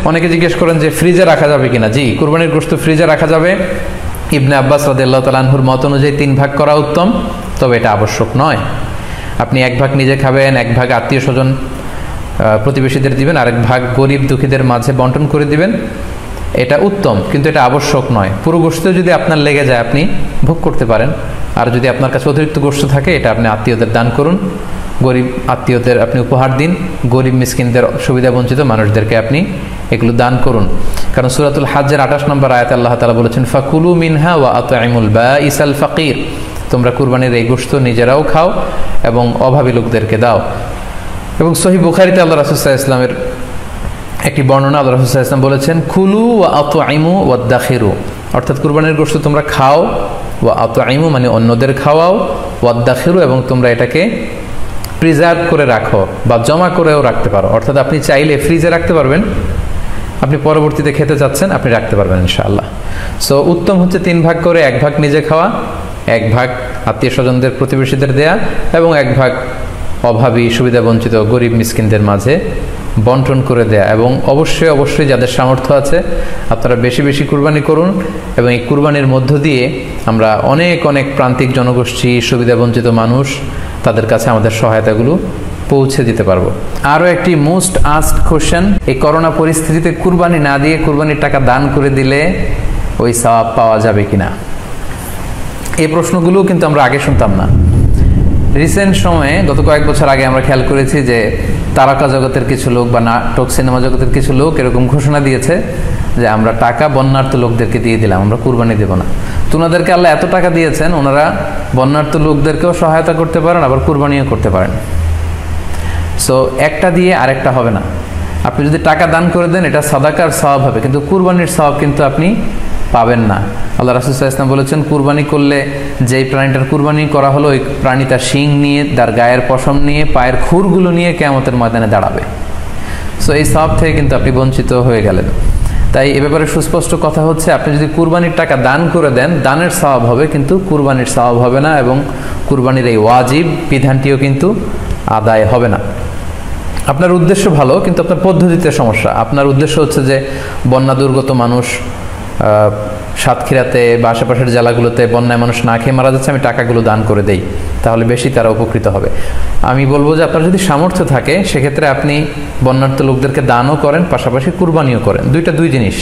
অনেকে জিজ্ঞেস করেন যে ফ্রিজে রাখা যাবে কিনা। জি, কুরবানির গোশত ফ্রিজে রাখা যাবে। ইবনে আব্বাস রাদিয়াল্লাহু তাআলা আনহুর মত অনুযায়ী 3 ভাগ করা উত্তম, তবে এটা আবশ্যক নয়। আপনি 1 ভাগ নিজে খাবেন, 1 ভাগ আত্মীয় স্বজন প্রতিবেশীদের দিবেন, আরেক ভাগ গরিব দুঃখীদের মাঝে বন্টন করে দিবেন, এটা উত্তম, কিন্তু এটা আবশ্যক নয়। পুরো গোশত যদি আপনার লেগে যায় আপনি ভোগ করতে পারেন, আর যদি আপনার কাছে অতিরিক্ত গোশত থাকে এটা আপনি আত্মীয়দের দান করুন, গরিব আত্মীয়দের আপনি উপহার দিন, গরিব মিসকিনদের, সুবিধা বঞ্চিত মানুষদেরকে আপনি এগুলো দান করুন। কারণ সূরাতুল হাজ্জের 28 নম্বর আয়াতে আল্লাহ তাআলা বলেছেন, ফাকুলু মিনহা ওয়া আত'ইমুল বাঈসাল ফাকির, তোমরা কুরবানির এই গোশত নিজেরাও খাও এবং অভাবী লোকদেরকে দাও। এবং সহিহ বুখারীতে আল্লাহ রাসূল সাল্লাল্লাহু আলাইহি ওয়াসাল্লামের একটি বর্ণনা, আল্লাহ রাসূল সাল্লাল্লাহু আলাইহি ওয়াসাল্লাম বলেছেন, কুলু ওয়া আত'ইমু ওয়াদাখিরু, অর্থাৎ কুরবানির গোশত তোমরা খাও, ওয়া আত'ইমু মানে অন্যদের খাওয়াও, ওয়াদাখিরু এবং তোমরা এটাকে প্রিজার্ভ করে রাখো বা জমা করেও রাখতে পারো। অর্থাৎ আপনি চাইলে ফ্রিজে রাখতে পারবেন, আপনি পরবর্তীতে খেতে চাচ্ছেন আপনি রাখতে পারবেন ইনশাআল্লাহ। সো উত্তম হচ্ছে 3 ভাগ করে 1 ভাগ নিজে খাওয়া, 1 ভাগ আত্মীয় স্বজনদের প্রতিবেশীদের দেয়া এবং 1 ভাগ অভাবী সুবিধা বঞ্চিত গরিব মিসকিনদের মাঝে বন্টন করে দেয়া। এবং অবশ্যই অবশ্যই যাদের সামর্থ্য আছে আপনারা বেশি বেশি কুরবানি করুন, এবং এই কুরবানির মধ্য দিয়ে আমরা অনেক অনেক প্রান্তিক জনগোষ্ঠী, সুবিধা বঞ্চিত মানুষ, তাদের কাছে আমাদের সহায়তাগুলো পৌঁছে দিতে পারবো। আরও একটি মোস্ট আস্কড কোশ্চেন, এই করোনা পরিস্থিতিতে কুরবানি না দিয়ে কুরবানির টাকা দান করে দিলে ওই সওয়াব পাওয়া যাবে কিনা। এই প্রশ্নগুলো কিন্তু আমরা আগে শুনতাম না। রিসেন্ট সময়ে গত কয়েক বছর আগে আমরা খেয়াল করেছি যে তারকা জগতের কিছু লোক বা নাটক সিনেমা জগতের কিছু লোক এরকম ঘোষণা দিয়েছে যে আমরা টাকা বন্যার্ত লোকদেরকে দিয়ে দিলাম, আমরা কুরবানি দেব না। তো ওনাদেরকে আল্লাহ এত টাকা দিয়েছেন, ওনারা বন্যার্ত লোকদেরকেও সহায়তা করতে পারেন, আবার কুরবানিও করতে পারেন। সো একটা দিয়ে আরেকটা হবে না। আপনি যদি টাকা দান করে দেন এটা সাদাকার সওয়াব হবে, কিন্তু কুরবানির সওয়াব কিন্তু আপনি পাবেন না। আল্লাহ রাসূল সাল্লাল্লাহু আলাইহি ওয়াসাল্লাম বলেছেন, কুরবানি করলে যেই প্রাণীটার কুরবানি করা হলো ওই প্রাণী তার শিং নিয়ে, তার গায়ের পশম নিয়ে, পায়ের খুরগুলো নিয়ে কিয়ামতের ময়দানে দাঁড়াবে। সো এই সওয়াব থেকে কিন্তু আপনি বঞ্চিত হয়ে গেলেন। তাই এ ব্যাপারে সুস্পষ্ট কথা হচ্ছে, আপনি যদি কুরবানির টাকা দান করে দেন দানের সওয়াব হবে, কিন্তু কুরবানির সওয়াব হবে না, এবং কুরবানির এই ওয়াজিব বিধানটিও কিন্তু আদায় হবে না। আপনার উদ্দেশ্য ভালো, কিন্তু আপনার পদ্ধতিতে সমস্যা। আপনার উদ্দেশ্য হচ্ছে যে বন্যা দুর্গত মানুষ, সাতক্ষীরাতে বা আশেপাশের জেলাগুলোতে বন্যায় মানুষ না খেয়ে মারা যাচ্ছে, আমি টাকাগুলো দান করে দেই, তাহলে বেশি তারা উপকৃত হবে। আমি বলবো যে আপনার যদি সামর্থ্য থাকে সেক্ষেত্রে আপনি বন্যার্ত লোকদেরকে দানও করেন, পাশাপাশি কুরবানিও করেন, দুইটা দুই জিনিস।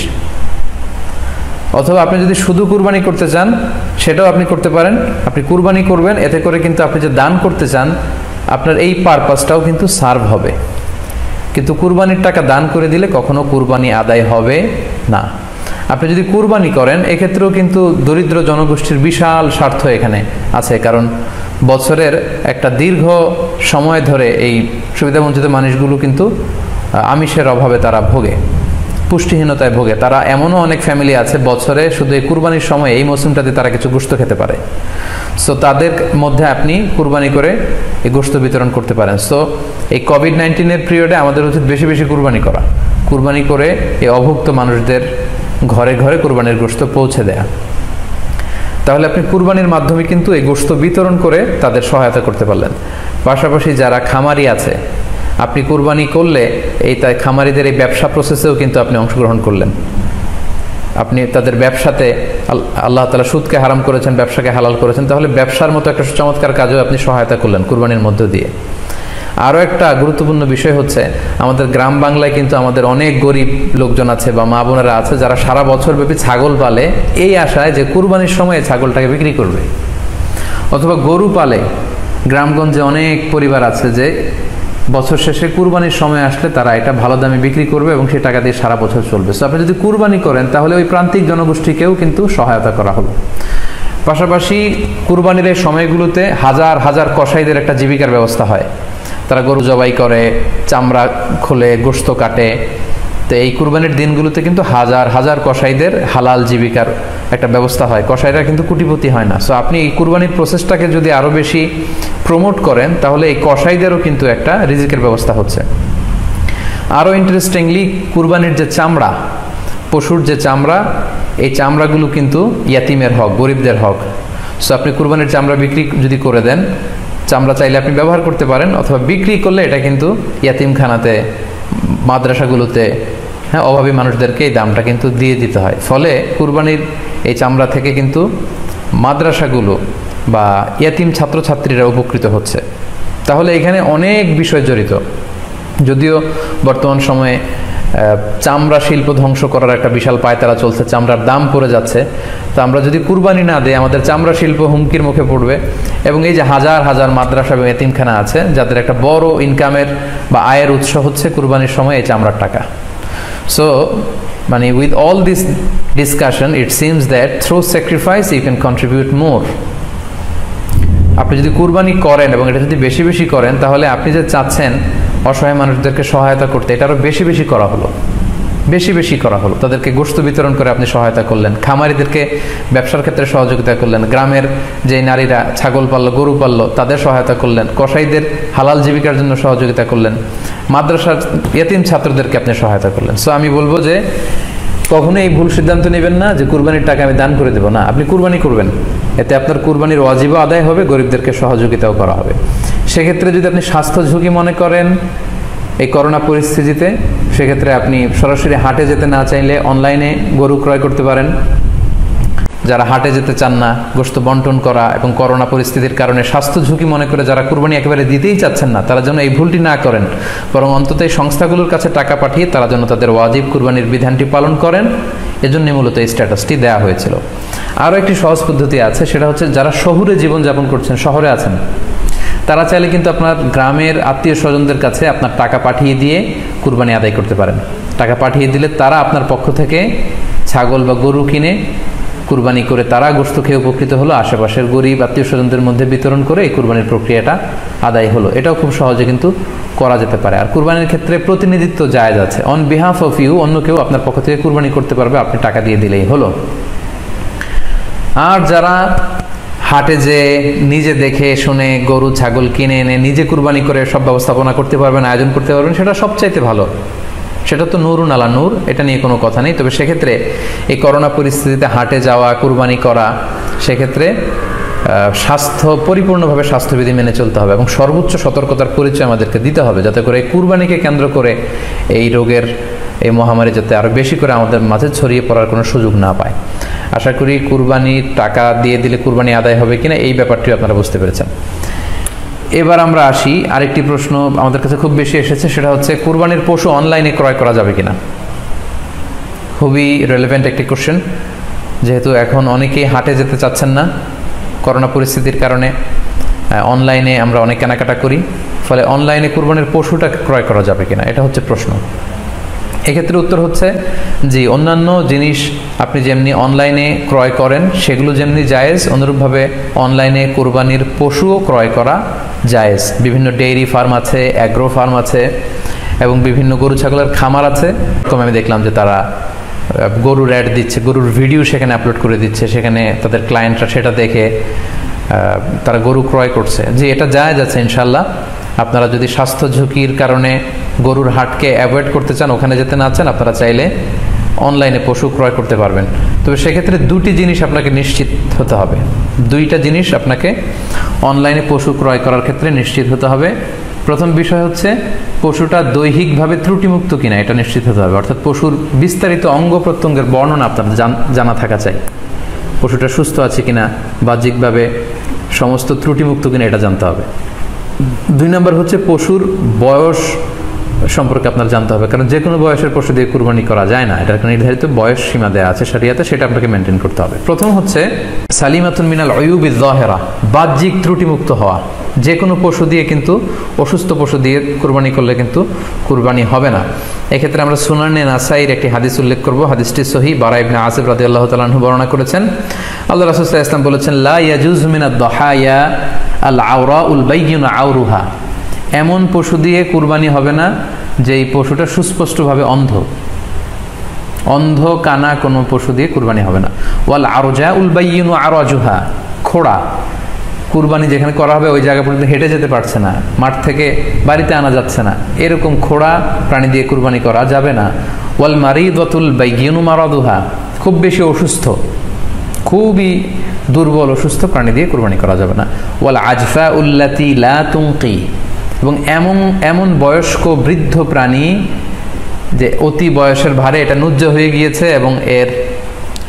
অথবা আপনি যদি শুধু কুরবানি করতে চান সেটাও আপনি করতে পারেন, আপনি কুরবানি করবেন, এতে করে কিন্তু আপনি যে দান করতে চান আপনার এই পারপাসটাও কিন্তু সার্ভ হবে। কিন্তু কুরবানির টাকা দান করে দিলে কখনো কুরবানি আদায় হবে না। আপনি যদি কুরবানি করেন এক্ষেত্রেও কিন্তু দরিদ্র জনগোষ্ঠীর বিশাল স্বার্থ এখানে আছে, কারণ বছরের একটা দীর্ঘ সময় ধরে এই সুবিধাবঞ্চিত মানুষগুলো কিন্তু আমিষের অভাবে তারা ভোগে, পুষ্টিহীনতায় ভোগে। তারা এমনও অনেক ফ্যামিলি আছে বছরে শুধু এই কুরবানির সময় এই মৌসুমটাতে তারা কিছু গোশত খেতে পারে। সো তাদের মধ্যে আপনি কুরবানি করে এই গোশত বিতরণ করতে পারেন। সো এই কোভিড-19 পিরিয়ডে আমাদের উচিত বেশি বেশি কুরবানি করা, কুরবানি করে এই অভুক্ত মানুষদের ঘরে ঘরে কুরবানির গোশত পৌঁছে দেয়া। তাহলে আপনি কুরবানির মাধ্যমে কিন্তু এই গোশত বিতরণ করে তাদের সহায়তা করতে পারলেন। পাশাপাশি যারা খামারি আছে, আপনি কুরবানি করলে এই তাই খামারিদের এই ব্যবসা প্রসেসেও কিন্তু আপনি অংশগ্রহণ করলেন। আপনি তাদের ব্যবসাতে, আল্লাহ তাআলা সুদকে হারাম করেছেন, ব্যবসাকে হালাল করেছেন, তাহলে ব্যবসার মতো একটা চমৎকার কাজেও আপনি সহায়তা করলেন কুরবানির মধ্য দিয়ে। আরও একটা গুরুত্বপূর্ণ বিষয় হচ্ছে, আমাদের গ্রাম বাংলায় কিন্তু আমাদের অনেক গরিব লোকজন আছে বা মা বোনেরা আছে যারা সারা বছর ব্যাপী ছাগল পালে এই আশায় যে কুরবানির সময় ছাগলটাকে বিক্রি করবে, অথবা গরু পালে। গ্রামগঞ্জে অনেক পরিবার আছে যে বছর শেষে কুরবানির সময় আসলে তারা এটা ভালো দামে বিক্রি করবে এবং সেই টাকা দিয়ে সারা বছর চলবে। সো আপনি যদি কুরবানি করেন তাহলে ওই প্রান্তিক জনগোষ্ঠীকেও কিন্তু সহায়তা করা হলো। পাশাপাশি কুরবানির এই সময়গুলোতে হাজার হাজার কসাইদের একটা জীবিকার ব্যবস্থা হয়। তারা গরু জবাই করে, চামড়া খোলে, গোশত কাটে। তো এই কুরবানির দিনগুলোতে কিন্তু হাজার হাজার কসাইদের হালাল জীবিকার একটা ব্যবস্থা হয়। কসাইরা কিন্তু কোটিপতি হয় না। সো আপনি এই কুরবানির প্রসেসটাকে যদি আরও বেশি প্রমোট করেন তাহলে এই কসাইদেরও কিন্তু একটা রিজিকের ব্যবস্থা হচ্ছে। আরও ইন্টারেস্টিংলি, কুরবানির যে চামড়া, পশুর যে চামড়া, এই চামড়াগুলো কিন্তু ইয়াতিমের হক, গরিবদের হক। সো আপনি কুরবানির চামড়া বিক্রি যদি করে দেন, চামড়া চাইলে আপনি ব্যবহার করতে পারেন, অথবা বিক্রি করলে এটা কিন্তু ইয়াতিমখানাতে, মাদ্রাসাগুলোতে, হ্যাঁ, অভাবী মানুষদেরকে এই দামটা কিন্তু দিয়ে দিতে হয়। ফলে কুরবানির এই চামড়া থেকে কিন্তু মাদ্রাসাগুলো বা ইয়াতিম ছাত্রছাত্রীরা উপকৃত হচ্ছে। তাহলে এখানে অনেক বিষয় জড়িত। যদিও বর্তমান সময়ে চামড়া শিল্প ধ্বংস করার একটা বিশাল পায়তারা চলছে, চামড়ার দাম পড়ে যাচ্ছে, তো আমরা যদি কুরবানি না দিই আমাদের চামড়া শিল্প হুমকির মুখে পড়বে। এবং এই যে হাজার হাজার মাদ্রাসা এবং এতিমখানা আছে যাদের একটা বড় ইনকামের বা আয়ের উৎস হচ্ছে কুরবানির সময় এই চামড়ার টাকা। সো মানে with all this discussion it seems that through sacrifice you can contribute more. আপনি যদি কুরবানি করেন এবং এটা যদি বেশি বেশি করেন তাহলে আপনি যে চাচ্ছেন অসহায় মানুষদেরকে সহায়তা করতে, এটা আরও বেশি বেশি করা হলো, বেশি বেশি করা হলো। তাদেরকে গোশত বিতরণ করে আপনি সহায়তা করলেন, খামারিদেরকে ব্যবসার ক্ষেত্রে সহযোগিতা করলেন, গ্রামের যে নারীরা ছাগল পাললো গরু পাললো তাদের সহায়তা করলেন, কসাইদের হালাল জীবিকার জন্য সহযোগিতা করলেন, মাদ্রাসার ইয়াতিম ছাত্রদেরকে আপনি সহায়তা করলেন। সো আমি বলবো যে কখনো এই ভুল সিদ্ধান্ত নেবেন না যে কুরবানির টাকা আমি দান করে দেবো। না, আপনি কুরবানি করবেন, এতে আপনার কুরবানির ওয়াজিবও আদায় হবে, গরিবদেরকে সহযোগিতাও করা হবে। সেক্ষেত্রে যদি আপনি স্বাস্থ্য ঝুঁকি মনে করেন এই করোনা পরিস্থিতিতে, সেক্ষেত্রে আপনি সরাসরি হাটে যেতে না চাইলে অনলাইনে গরু ক্রয় করতে পারেন। যারা হাটে যেতে চান না, গোশত বন্টন করা এবং করোনা পরিস্থিতির কারণে স্বাস্থ্য ঝুঁকি মনে করে যারা কুরবানি একেবারে দিতেই চাচ্ছেন না, তারা যেন এই ভুলটি না করেন, বরং অন্তত এই সংস্থাগুলোর কাছে টাকা পাঠিয়ে তারা যেন তাদের ওয়াজিব কুরবানির বিধানটি পালন করেন। এজন্য মূলত এই স্ট্যাটাসটি দেওয়া হয়েছিল। আরও একটি সহজ পদ্ধতি আছে, সেটা হচ্ছে যারা শহুরে জীবনযাপন করছেন, শহরে আছেন, তারা চাইলে কিন্তু আপনার গ্রামের আত্মীয় স্বজনদের কাছে আপনার টাকা পাঠিয়ে দিয়ে কুরবানি আদায় করতে পারেন। টাকা পাঠিয়ে দিলে তারা আপনার পক্ষ থেকে ছাগল বা গরু কিনে কুরবানি করে তারা গোশত খেয়ে উপকৃত হলো, আশেপাশের গরিব আত্মীয় স্বজনদের মধ্যে বিতরণ করে এই কুরবানির প্রক্রিয়াটা আদায় হলো। এটাও খুব সহজে কিন্তু করা যেতে পারে। আর কুরবানির ক্ষেত্রে প্রতিনিধিত্ব জায়েজ আছে, অন বিহাফ অফ ইউ, অন্য কেউ আপনার পক্ষ থেকে কুরবানি করতে পারবে, আপনি টাকা দিয়ে দিলেই হলো। আর যারা হাটে যে নিজে দেখে শুনে গরু ছাগল কিনে এনে নিজে কুরবানি করে সব ব্যবস্থাপনা করতে পারবেন, আয়োজন করতে পারবেন, সেটা সবচাইতে ভালো। সেটা তো নূরুন আলা নূর, এটা নিয়ে কোনো কথা নেই। তবে সেক্ষেত্রে এই করোনা পরিস্থিতিতে হাটে যাওয়া, কুরবানি করা, সেক্ষেত্রে পরিপূর্ণভাবে স্বাস্থ্যবিধি মেনে চলতে হবে এবং সর্বোচ্চ সতর্কতার পরিচয় আমাদেরকে দিতে হবে, যাতে করে এই কুরবানিকে কেন্দ্র করে এই রোগের এই মহামারী যাতে আরও বেশি করে আমাদের মাঝে ছড়িয়ে পড়ার কোনো সুযোগ না পায়। আশা করি কুরবানির টাকা দিয়ে দিলে কুরবানি আদায় হবে কিনা এই ব্যাপারটি আপনারা বুঝতে পেরেছেন। এবার আমরা আসি, আরেকটি প্রশ্ন আমাদের কাছে খুব বেশি এসেছে, সেটা হচ্ছে কুরবানির পশু অনলাইনে ক্রয় করা যাবে কিনা। খুবই রেলেভেন্ট একটি কোশ্চেন, যেহেতু এখন অনেকেই হাটে যেতে চাচ্ছেন না করোনা পরিস্থিতির কারণে, অনলাইনে আমরা অনেক কেনাকাটা করি, ফলে অনলাইনে কুরবানির পশুটা ক্রয় করা যাবে কিনা, এটা হচ্ছে প্রশ্ন। এক্ষেত্রে উত্তর হচ্ছে যে অন্যান্য জিনিস আপনি যেমনি অনলাইনে ক্রয় করেন সেগুলো যেমনি জায়েজ, অনুরূপভাবে অনলাইনে কুরবানির পশুও ক্রয় করা জায়েজ। বিভিন্ন ডেইরি ফার্ম আছে, অ্যাগ্রো ফার্ম আছে এবং বিভিন্ন গরু ছাগলের খামার আছে। এরকম আমি দেখলাম যে তারা গরুর অ্যাড দিচ্ছে, গরুর ভিডিও সেখানে আপলোড করে দিচ্ছে, সেখানে তাদের ক্লায়েন্টরা সেটা দেখে তারা গরু ক্রয় করছে। যে এটা জায়েজ আছে ইনশাল্লাহ। আপনারা যদি স্বাস্থ্য ঝুঁকির কারণে গরুর হাটকে অ্যাভয়েড করতে চান, ওখানে যেতে না চান, আপনারা চাইলে অনলাইনে পশু ক্রয় করতে পারবেন। তবে সেক্ষেত্রে দুটি জিনিস আপনাকে নিশ্চিত হতে হবে, দুইটা জিনিস আপনাকে অনলাইনে পশু ক্রয় করার ক্ষেত্রে নিশ্চিত হতে হবে। প্রথম বিষয় হচ্ছে পশুটা দৈহিকভাবে ত্রুটিমুক্ত কিনা, এটা নিশ্চিত হতে হবে। অর্থাৎ পশুর বিস্তারিত অঙ্গ প্রত্যঙ্গের বর্ণনা আপনার জানা থাকা চাই। পশুটা সুস্থ আছে কিনা, বাহ্যিকভাবে সমস্ত ত্রুটিমুক্ত কিনা, এটা জানতে হবে। দুই নম্বর হচ্ছে পশুর বয়স সম্পর্কে আপনার জানতে হবে, কারণ যে কোনো বয়সের পশু দিয়ে কুরবানি করা যায় না, এটার নির্ধারিত বয়স সীমা দেওয়া আছে শরিয়াতে, সেটা আপনাকে মেনটেন করতে হবে। প্রথম হচ্ছে সালিমাতুন মিনাল উয়ুবিজ যাহিরা, বাহ্যিক ত্রুটিমুক্ত হওয়া। যে কোনো পশু দিয়ে কিন্তু, অসুস্থ পশু দিয়ে কুরবানি করলে কিন্তু কুরবানি হবে না। এক্ষেত্রে আমরা সুনানে নাসাইর একটি হাদিস উল্লেখ করব, হাদিসটি সহিহ, বারা ইবনে আসিব রাদিয়াল্লাহু তাআলা আনহু বর্ণনা করেছেন। আল্লাহ রাসূল সাল্লাল্লাহু আলাইহি ওয়াসাল্লাম বলেছেন, লা ইয়াজুজু মিনাদ দাহায়া আল আওরাউল বাইয়িনু আওরুহা, এমন পশু দিয়ে কুরবানি হবে না যেই পশুটা সুস্পষ্টভাবে অন্ধ কানা কোনো পশু দিয়ে কুরবানি হবে না। ওয়াল আরজাউল বাইয়িনু আরাজুহা, খোড়া, কুরবানি যেখানে করা হবে ওই জায়গা পর্যন্ত হেঁটে যেতে পারছে না, মাঠ থেকে বাড়িতে আনা যাচ্ছে না, এরকম খোড়া প্রাণী দিয়ে কুরবানি করা যাবে না। ওয়াল মারিদাতুল বাইয়িনু মারাদুহা, খুব বেশি অসুস্থ, খুবই দুর্বল অসুস্থ প্রাণী দিয়ে কুরবানি করা যাবে না। ওয়াল আজফা উল্লাতি লা তুনকি, এবং এমন বয়স্ক বৃদ্ধ প্রাণী যে অতি বয়সের ভারে এটা নুজ্জ হয়ে গিয়েছে এবং এর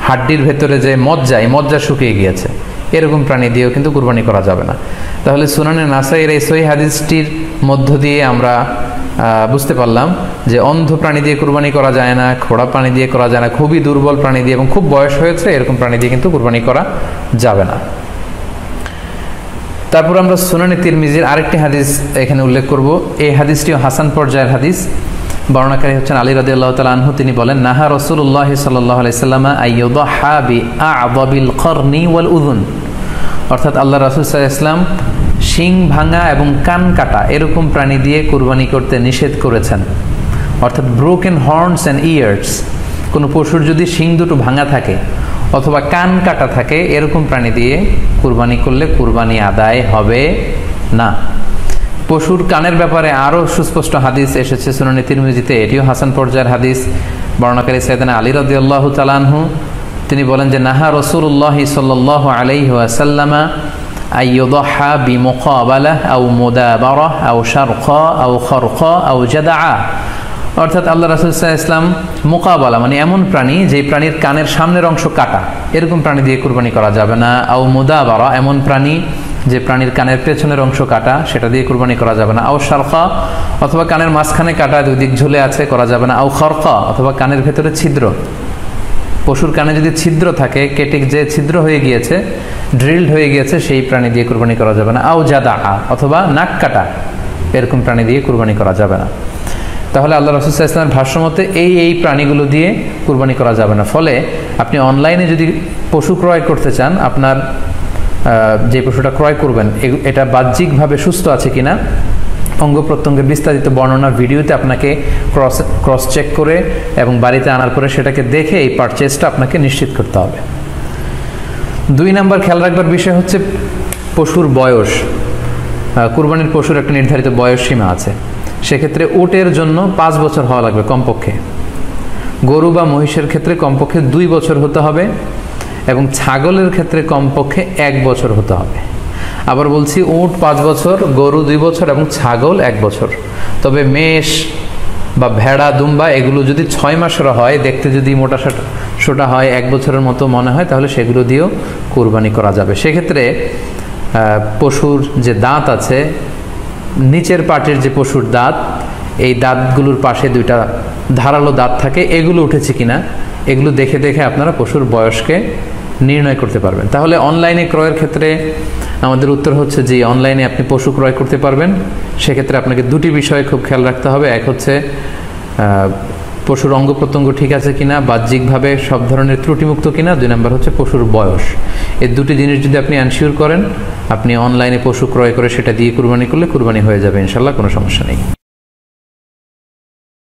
হাড্ডির ভেতরে যে মজ্জা, এই মজ্জা শুকিয়ে গিয়েছে, এরকম প্রাণী দিয়েও কিন্তু কুরবানি করা যাবে না। তাহলে সুনানে নাসাইয়ের এই সহিহ হাদিসটির মধ্য দিয়ে আমরা বুঝতে পারলাম যে অন্ধ প্রাণী দিয়ে কুরবানি করা যায় না, খোড়া প্রাণী দিয়ে করা যায় না, খুবই দুর্বল প্রাণী দিয়ে এবং খুব বয়স হয়েছে এরকম প্রাণী দিয়ে কিন্তু কুরবানি করা যাবে না। তারপর আমরা সুনানে তিরমিজির আরেকটি হাদিস এখানে উল্লেখ করব। এই হাদিসটিও হাসান পর্যায়ের হাদিস। বর্ণনাকারী হচ্ছেন আলী রাদিয়াল্লাহু তাআলা আনহু। তিনি বলেন, নাহা রাসূলুল্লাহ সাল্লাল্লাহু আলাইহি সাল্লাম আইয়ুদহা বিআ'যাবিল করনি ওয়াল উযুন, অর্থাৎ আল্লাহ রাসূল সাল্লাল্লাহু আলাইহি ওয়াসাল্লাম শিং ভাঙা এবং কান কাটা এরকম প্রাণী দিয়ে কুরবানি করতে নিষেধ করেছেন। অর্থাৎ ব্রোকেন হর্নস অ্যান্ড ইয়ার্স, কোনো পশুর যদি শিং দুটো ভাঙা থাকে অথবা কান কাটা থাকে এরকম প্রাণী দিয়ে কুরবানি করলে কুরবানি আদায় হবে না। পশুর কানের ব্যাপারে আরও সুস্পষ্ট হাদিস এসেছে সুনানে তিরমিজিতে, এটিও হাসান পর্যায়ের হাদিস। বর্ণনাকারী সাইয়েদনা আলী রাদিয়াল্লাহু তাআলা আনহু, তিনি বলেন যে নাহা রাসূলুল্লাহ সাল্লাল্লাহু আলাইহি ওয়াসাল্লাম আইয়ুদহা বিমুকাবালাহ আও মুদাবারাহ আও শারকা আও খারকা আও জাদাআ, অর্থাৎ আল্লাহ রাসূল সাল্লাল্লাহু আলাইহি ওয়াসাল্লাম মুকাবালা মানে এমন প্রাণী যে প্রাণীর কানের সামনের অংশ কাটা, এরকম প্রাণী দিয়ে কুরবানি করা যাবে না। আও মুদাবারা, এমন প্রাণী যে প্রাণীর কানের পেছনের অংশ কাটা, সেটা দিয়ে কুরবানি করা যাবে না। আও শারকা, অথবা কানের মাঝখানে কাটা, দুই দিক ঝুলে আছে, করা যাবে না। আও খারকা, অথবা কানের ভেতরে ছিদ্র, পশুর কানে যদি ছিদ্র থাকে, কেটে যে ছিদ্র হয়ে গিয়েছে, ড্রিলড হয়ে গিয়েছে, সেই প্রাণী দিয়ে কুরবানি করা যাবে না। আও জাদাআ, অথবা নাক কাটা, এরকম প্রাণী দিয়ে কুরবানি করা যাবে না। তাহলে আল্লাহ রাসূল সাল্লাল্লাহু আলাইহি ওয়াসাল্লামের ভাষ্যমতে এই প্রাণীগুলো দিয়ে কুরবানি করা যাবে না। ফলে আপনি অনলাইনে যদি পশু ক্রয় করতে চান, আপনার যে পশুটা ক্রয় করবেন এটা বাহ্যিকভাবে সুস্থ আছে কিনা, অঙ্গ প্রত্যঙ্গের বিস্তারিত বর্ণনা ভিডিওতে আপনাকে ক্রস চেক করে এবং বাড়িতে আনার পরে সেটাকে দেখে এই পারচেজটা আপনাকে নিশ্চিত করতে হবে। 2 নম্বর খেয়াল রাখবার বিষয় হচ্ছে পশুর বয়স। কুরবানির পশুর একটা নির্ধারিত বয়স সীমা আছে। সেক্ষেত্রে উটের জন্য 5 বছর হওয়া লাগবে কমপক্ষে, গরু বা মহিষের ক্ষেত্রে কমপক্ষে 2 বছর হতে হবে এবং ছাগলের ক্ষেত্রে কমপক্ষে 1 বছর হতে হবে। আবার বলছি, উট 5 বছর, গরু 2 বছর এবং ছাগল 1 বছর। তবে মেষ বা ভেড়া, দুম্বা এগুলো যদি 6 মাসের হয়, দেখতে যদি মোটা সোটা হয়, 1 বছরের মতো মনে হয়, তাহলে সেগুলো দিয়েও কুরবানি করা যাবে। সেক্ষেত্রে পশুর যে দাঁত আছে, নিচের পাটের যে পশুর দাঁত, এই দাঁতগুলোর পাশে 2টা ধারালো দাঁত থাকে, এগুলো উঠেছে কিনা এগুলো দেখে দেখে আপনারা পশুর বয়সকে নির্ণয় করতে পারবেন। তাহলে অনলাইনে ক্রয়ের ক্ষেত্রে আমাদের উত্তর হচ্ছে যে অনলাইনে আপনি পশু ক্রয় করতে পারবেন। সেক্ষেত্রে আপনাকে 2টি বিষয়ে খুব খেয়াল রাখতে হবে। এক হচ্ছে পশুর অঙ্গ প্রত্যঙ্গ ঠিক আছে কিনা, বাহ্যিকভাবে সব ধরনের ত্রুটিমুক্ত কিনা। 2 নম্বর হচ্ছে পশুর বয়স। এই 2টি জিনিস যদি আপনি এনশিওর করেন, আপনি অনলাইনে পশু ক্রয় করে সেটা দিয়ে কুরবানি করলে কুরবানি হয়ে যাবে ইনশাল্লাহ, কোনো সমস্যা নেই।